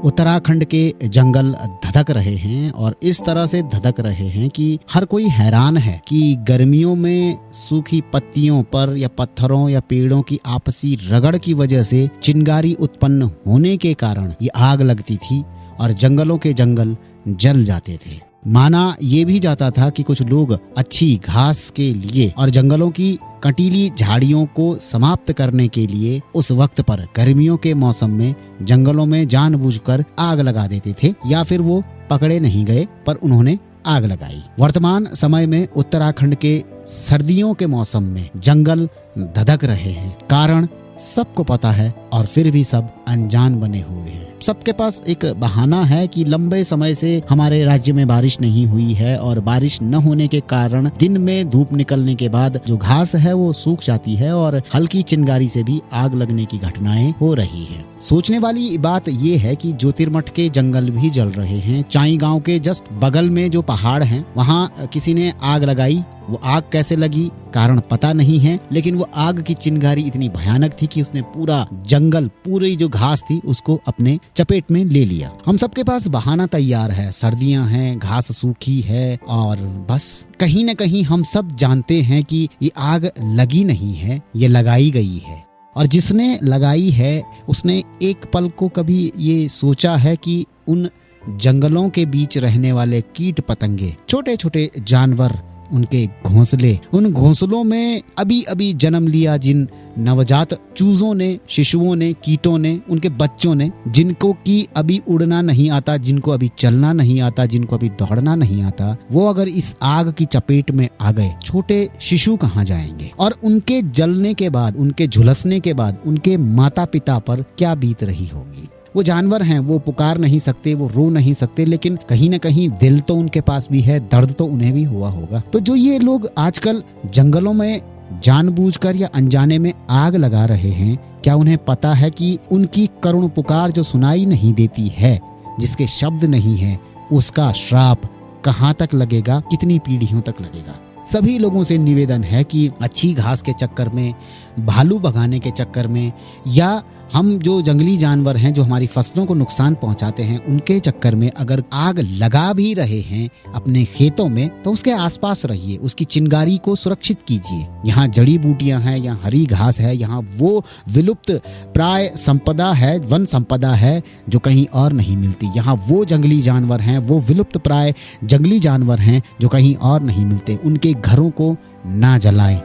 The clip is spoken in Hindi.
उत्तराखंड के जंगल धधक रहे हैं और इस तरह से धधक रहे हैं कि हर कोई हैरान है कि गर्मियों में सूखी पत्तियों पर या पत्थरों या पेड़ों की आपसी रगड़ की वजह से चिंगारी उत्पन्न होने के कारण ये आग लगती थी और जंगलों के जंगल जल जाते थे। माना ये भी जाता था कि कुछ लोग अच्छी घास के लिए और जंगलों की कंटीली झाड़ियों को समाप्त करने के लिए उस वक्त पर गर्मियों के मौसम में जंगलों में जानबूझकर आग लगा देते थे, या फिर वो पकड़े नहीं गए पर उन्होंने आग लगाई। वर्तमान समय में उत्तराखंड के सर्दियों के मौसम में जंगल धधक रहे हैं। कारण सबको पता है और फिर भी सब अनजान बने हुए हैं। सबके पास एक बहाना है कि लंबे समय से हमारे राज्य में बारिश नहीं हुई है और बारिश न होने के कारण दिन में धूप निकलने के बाद जो घास है वो सूख जाती है और हल्की चिंगारी से भी आग लगने की घटनाएं हो रही है। सोचने वाली बात ये है कि ज्योतिर्मठ के जंगल भी जल रहे हैं। चाई गांव के जस्ट बगल में जो पहाड़ हैं वहाँ किसी ने आग लगाई। वो आग कैसे लगी कारण पता नहीं है, लेकिन वो आग की चिंगारी इतनी भयानक थी कि उसने पूरा जंगल, पूरी जो घास थी उसको अपने चपेट में ले लिया। हम सबके पास बहाना तैयार है, सर्दियां हैं, घास सूखी है और बस कहीं न कहीं हम सब जानते हैं कि ये आग लगी नहीं है, ये लगाई गई है। और जिसने लगाई है उसने एक पल को कभी ये सोचा है कि उन जंगलों के बीच रहने वाले कीट पतंगे, छोटे छोटे जानवर, उनके घोंसले, उन घोंसलों में अभी अभी जन्म लिया जिन नवजात चूजों ने, शिशुओं ने, कीटों ने, उनके बच्चों ने, जिनको कि अभी उड़ना नहीं आता, जिनको अभी चलना नहीं आता, जिनको अभी दौड़ना नहीं आता, वो अगर इस आग की चपेट में आ गए, छोटे शिशु कहाँ जाएंगे? और उनके जलने के बाद, उनके झुलसने के बाद उनके माता पिता पर क्या बीत रही होगी? वो जानवर हैं, वो पुकार नहीं सकते, वो रो नहीं सकते, लेकिन कहीं न कहीं दिल तो उनके पास भी है, दर्द तो उन्हें भी हुआ होगा। तो जो ये लोग आजकल जंगलों में जानबूझकर या अनजाने में आग लगा रहे हैं, क्या उन्हें पता है कि उनकी करुण पुकार जो सुनाई नहीं देती है, जिसके शब्द नहीं है, उसका श्राप कहाँ तक लगेगा, कितनी पीढ़ियों तक लगेगा? सभी लोगों से निवेदन है कि अच्छी घास के चक्कर में, भालू भगाने के चक्कर में, या हम जो जंगली जानवर हैं जो हमारी फसलों को नुकसान पहुंचाते हैं उनके चक्कर में अगर आग लगा भी रहे हैं अपने खेतों में, तो उसके आसपास रहिए, उसकी चिंगारी को सुरक्षित कीजिए। यहाँ जड़ी बूटियां हैं, यहाँ हरी घास है, यहाँ वो विलुप्त प्राय संपदा है, वन संपदा है जो कहीं और नहीं मिलती। यहाँ वो जंगली जानवर हैं, वो विलुप्त प्राय जंगली जानवर हैं जो कहीं और नहीं मिलते। उनके घरों को ना जलाएं,